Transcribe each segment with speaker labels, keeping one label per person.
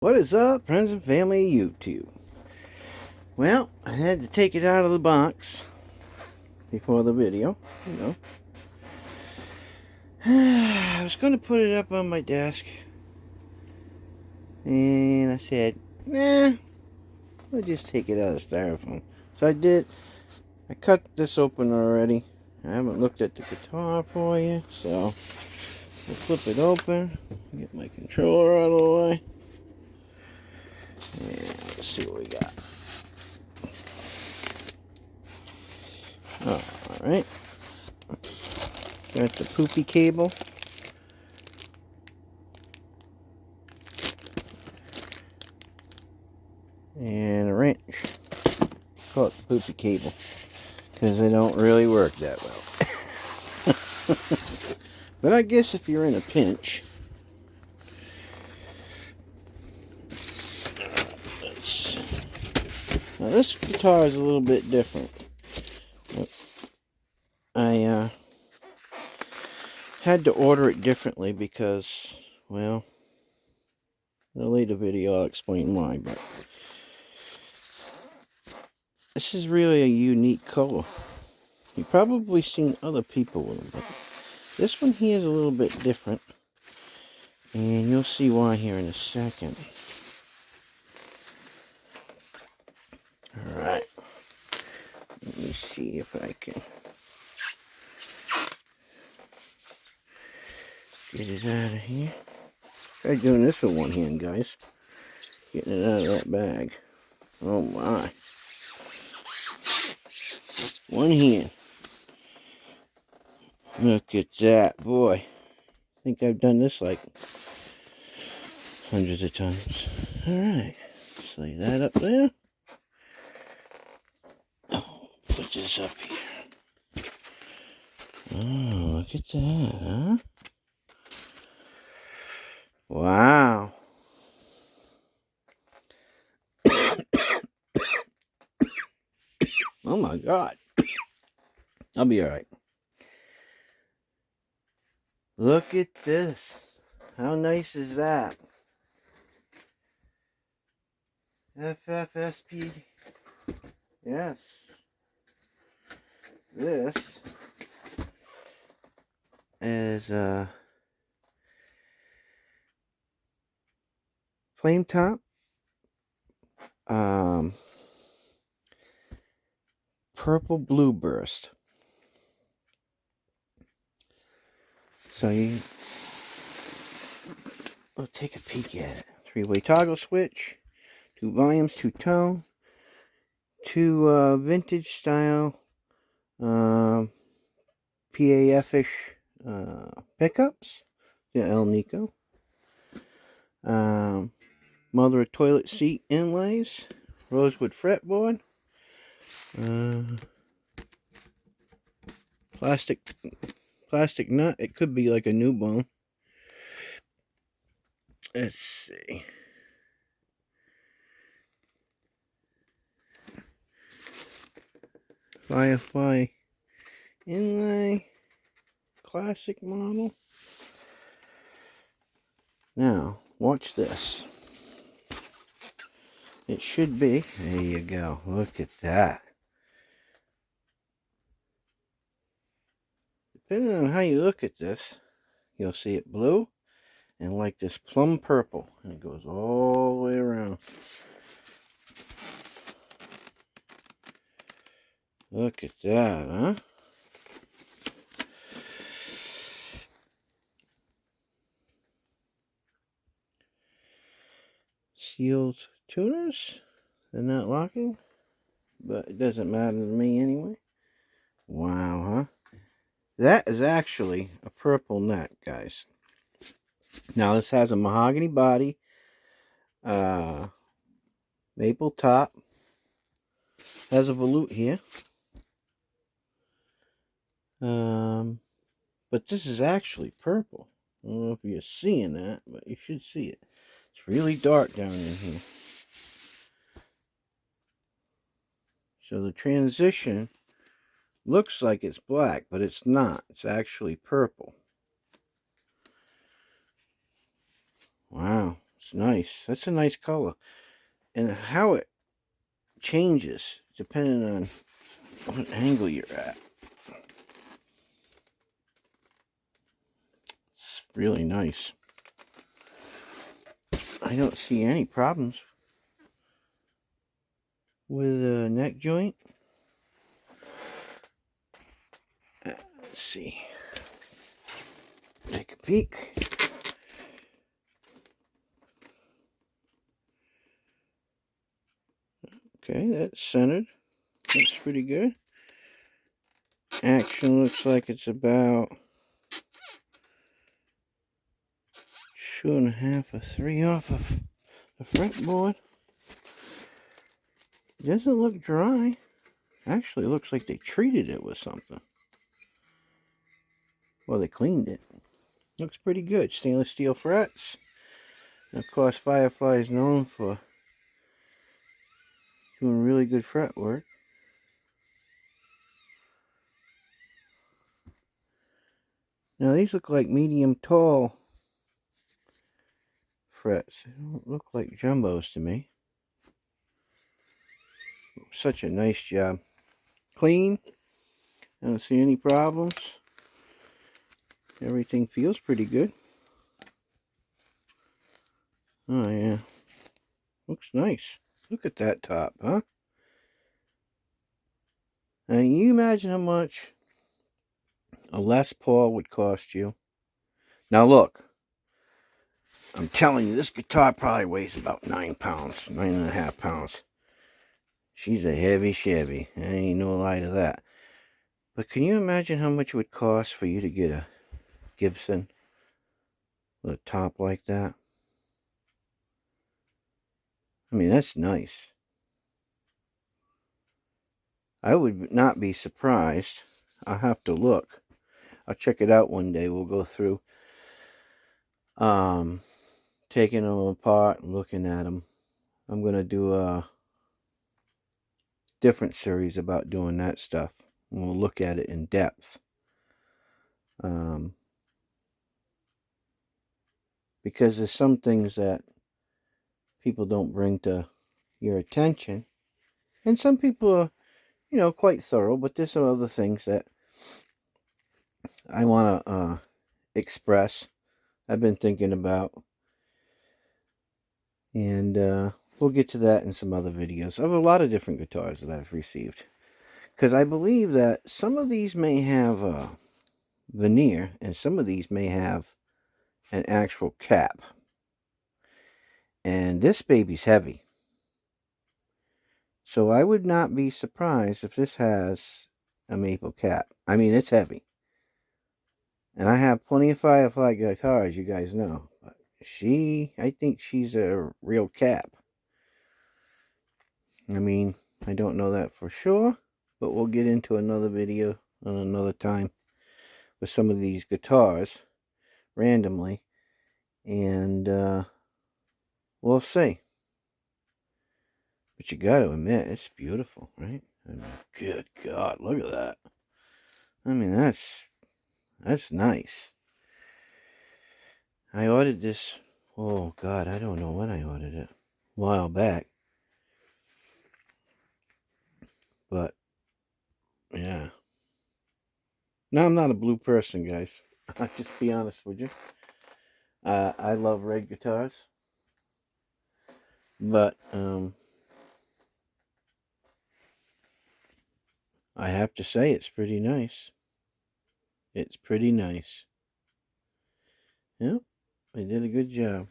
Speaker 1: What is up, friends and family of YouTube? Well, I had to take it out of the box before the video, I was going to put it up on my desk, and I said, nah, we'll just take it out of the styrofoam. So I did. I cut this open already. I haven't looked at the guitar for you, so we'll flip it open, get my controller out of the way, and let's see what we got. Alright, got the poopy cable, and a wrench. Call it the poopy cable because they don't really work that well. But I guess if you're in a pinch, now this guitar is a little bit different. I had to order it differently because, well, in a later video I'll explain why, but this is really a unique color. You've probably seen other people with them, but this one here is a little bit different, and you'll see why here in a second. Alright, let me see if I can get it out of here. Try doing this with one hand, guys. Getting it out of that bag. Oh my. One hand. Look at that, boy. I think I've done this like hundreds of times. Alright, let's lay that up there. Oh, put this up here. Oh, look at that, huh? Wow. Oh my God. I'll be alright. Look at this. How nice is that? FFSP. Yes. This is flame top. Purple Blue Burst. So we'll take a peek at it. 3-way toggle switch, 2 volumes, 2 tone, 2 vintage style PAF-ish pickups. Yeah, El Nico. Mother of toilet seat inlays, rosewood fretboard, plastic nut. It could be like a new bone. Let's see. Firefly inlay, classic model. Now, watch this. It should be, there you go, look at that. Depending on how you look at this, you'll see it blue and like this plum purple, and it goes all the way around. Look at that, huh? Sealed tuners. They're not locking, but it doesn't matter to me anyway. Wow, huh? That is actually a purple neck, guys. Now this has a mahogany body, maple top, has a volute here. But this is actually purple. I don't know if you're seeing that, but you should see it. It's really dark down in here. So the transition looks like it's black, but it's not. It's actually purple. Wow. It's nice. That's a nice color. And how it changes depending on what angle you're at. It's really nice. I don't see any problems with the neck joint. Let's see. Take a peek. Okay, that's centered. That's pretty good. Action looks like it's about 2.5 or 3 off of the fretboard. It doesn't look dry. Actually, it looks like they treated it with something. Well, they cleaned it. Looks pretty good. Stainless steel frets. And of course, Firefly is known for doing really good fret work. Now, these look like medium tall frets. They don't look like jumbos to me. Such a nice job. Clean. I don't see any problems. Everything feels pretty good. Oh yeah. Looks nice. Look at that top, huh? Now you imagine how much a Les Paul would cost you. Now look. I'm telling you, this guitar probably weighs about 9 pounds. 9.5 pounds. She's a heavy Chevy. Ain't no lie to that. But can you imagine how much it would cost for you to get a Gibson with a top like that? I mean, that's nice. I would not be surprised. I'll have to look. I'll check it out one day. We'll go through taking them apart and looking at them. I'm going to do a different series about doing that stuff. And we'll look at it in depth. Because there's some things that people don't bring to your attention. And some people are, quite thorough. But there's some other things that I want to express. I've been thinking about. And we'll get to that in some other videos. I have a lot of different guitars that I've received. Because I believe that some of these may have veneer. And some of these may have an actual cap. And this baby's heavy. So I would not be surprised if this has a maple cap. I mean, it's heavy. And I have plenty of Firefly guitars, you guys know. But I think she's a real cap. I mean, I don't know that for sure. But we'll get into another video on another time with some of these guitars randomly. And we'll see. But you got to admit, it's beautiful, right? I mean, good God, look at that. I mean, that's nice. I ordered this, oh God, I don't know when I ordered it. A while back. But, yeah. Now, I'm not a blue person, guys. I'll just be honest with you. I love red guitars. But, I have to say it's pretty nice. It's pretty nice. Yeah, they did a good job.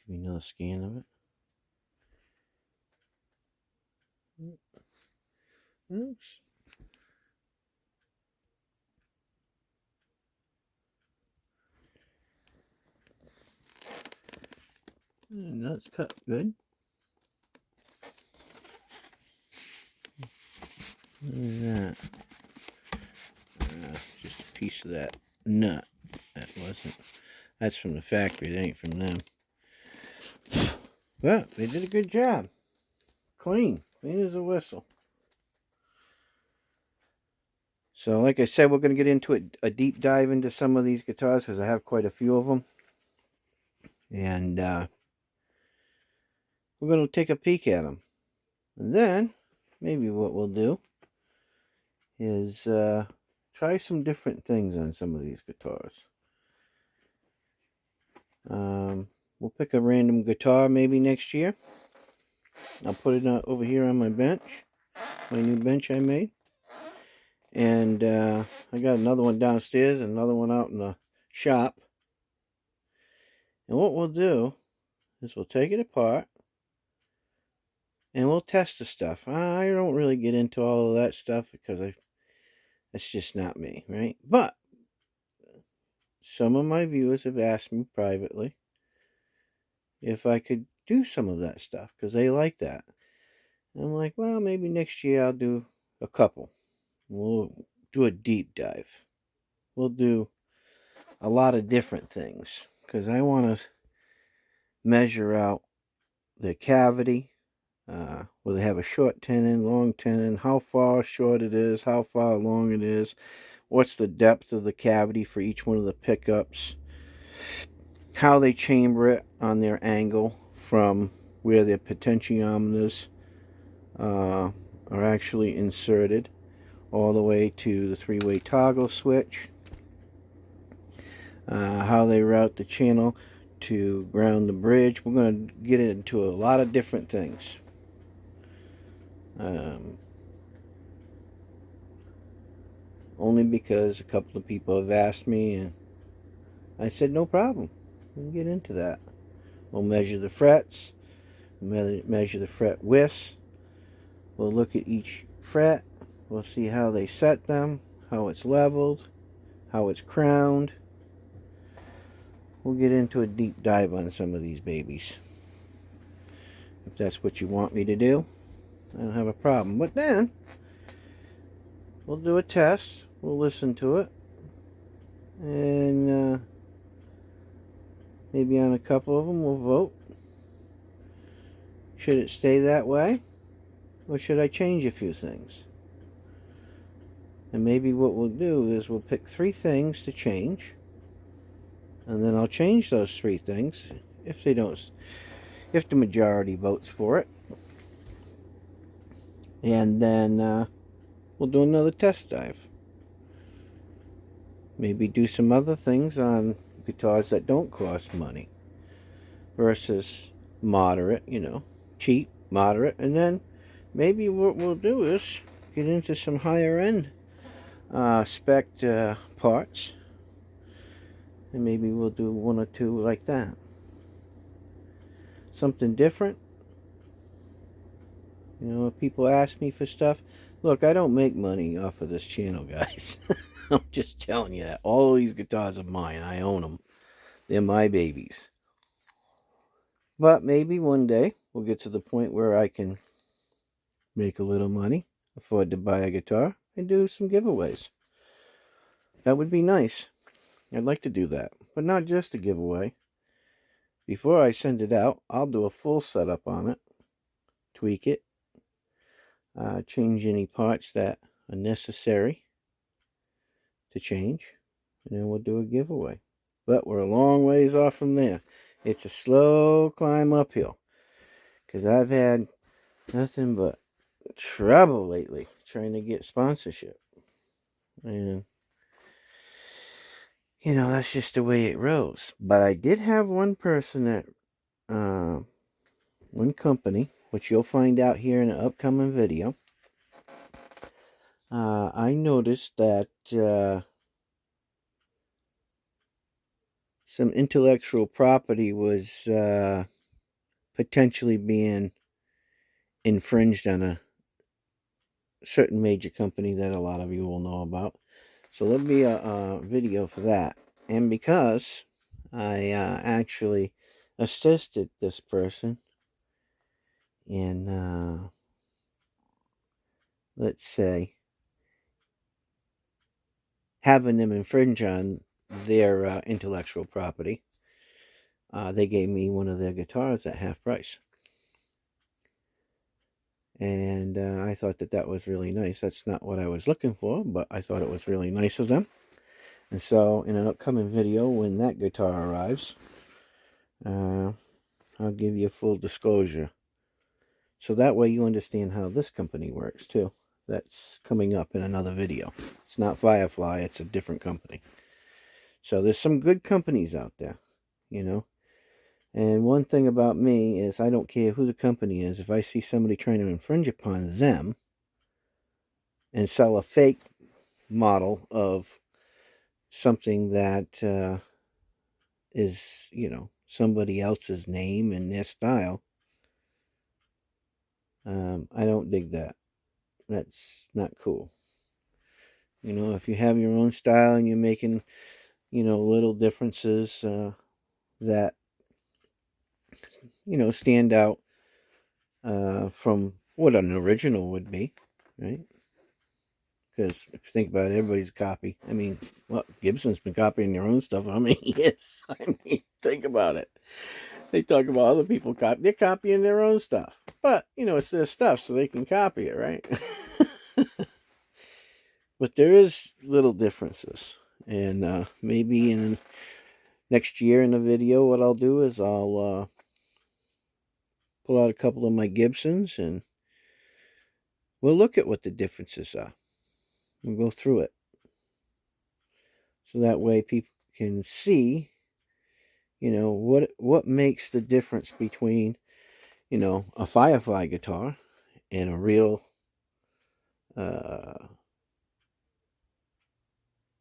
Speaker 1: Give me another scan of it. Oops. And that's cut good. What is that? Just a piece of that nut. That wasn't. That's from the factory. That ain't from them. Well, they did a good job. Clean as a whistle. So, like I said, we're going to get into a deep dive into some of these guitars because I have quite a few of them. And we're going to take a peek at them. And then, maybe what we'll do is try some different things on some of these guitars. We'll pick a random guitar maybe next year. I'll put it over here on my bench, my new bench I made. And I got another one downstairs and another one out in the shop. And what we'll do is we'll take it apart and we'll test the stuff. I don't really get into all of that stuff because that's just not me, right? But some of my viewers have asked me privately if I could do some of that stuff because they like that. And I'm like, well, maybe next year I'll do a couple. We'll do a deep dive. We'll do a lot of different things because I want to measure out the cavity. Will they have a short tenon, long tenon, how far short it is, how far long it is, what's the depth of the cavity for each one of the pickups, how they chamber it on their angle from where their potentiometers are actually inserted all the way to the three-way toggle switch, how they route the channel to ground the bridge. We're going to get into a lot of different things. Only because a couple of people have asked me, and I said no problem. We can get into that. We'll measure the frets, measure the fret widths. We'll look at each fret. We'll see how they set them, how it's leveled, how it's crowned. We'll get into a deep dive on some of these babies. If that's what you want me to do, I don't have a problem. But then, we'll do a test. We'll listen to it. And maybe on a couple of them we'll vote. Should it stay that way? Or should I change a few things? And maybe what we'll do is we'll pick 3 things to change. And then I'll change those 3 things if the majority votes for it. And then we'll do another test dive. Maybe do some other things on guitars that don't cost money versus moderate, cheap, moderate. And then maybe what we'll do is get into some higher end spec parts. And maybe we'll do 1 or 2 like that. Something different. If people ask me for stuff, look, I don't make money off of this channel, guys. I'm just telling you that. All these guitars are mine. I own them. They're my babies. But maybe one day we'll get to the point where I can make a little money, afford to buy a guitar, and do some giveaways. That would be nice. I'd like to do that. But not just a giveaway. Before I send it out, I'll do a full setup on it. Tweak it. Change any parts that are necessary to change, and then we'll do a giveaway. But we're a long ways off from there. It's a slow climb uphill because I've had nothing but trouble lately trying to get sponsorship, and that's just the way it rolls. But I did have one person that one company, which you'll find out here in an upcoming video. I noticed that some intellectual property was potentially being infringed on a certain major company that a lot of you will know about. So there'll be a video for that. And because I actually assisted this person in, let's say, having them infringe on their intellectual property, they gave me one of their guitars at half price. And I thought that was really nice. That's not what I was looking for, but I thought it was really nice of them. And so in an upcoming video, when that guitar arrives, I'll give you full disclosure. So that way you understand how this company works too. That's coming up in another video. It's not Firefly, it's a different company. So there's some good companies out there, you know. And one thing about me is I don't care who the company is. If I see somebody trying to infringe upon them and sell a fake model of something that is, you know, somebody else's name and their style, I don't dig that. That's not cool. You know, if you have your own style and you're making, you know, little differences that, you know, stand out from what an original would be, right? Because if you think about it, everybody's a copy. I mean, well, Gibson's been copying their own stuff for how many years? I mean, think about it. They talk about other people they're copying their own stuff. But, you know, it's their stuff, so they can copy it, right? But there is little differences. And maybe in next year in the video, what I'll do is I'll pull out a couple of my Gibsons and we'll look at what the differences are. We'll go through it. So that way people can see, you know, what makes the difference between, you know, a Firefly guitar and a real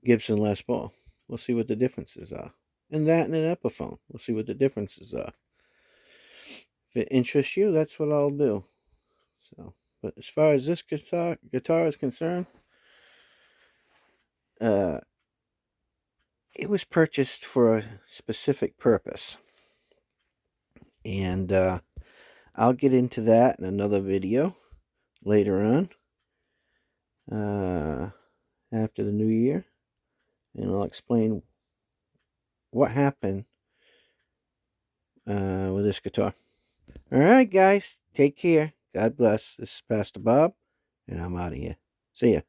Speaker 1: Gibson Les Paul. We'll see what the differences are. And that and an Epiphone. We'll see what the differences are. If it interests you, that's what I'll do. So, but as far as this guitar is concerned, it was purchased for a specific purpose. And I'll get into that in another video later on. After the new year. And I'll explain what happened with this guitar. Alright, guys. Take care. God bless. This is Pastor Bob. And I'm out of here. See ya.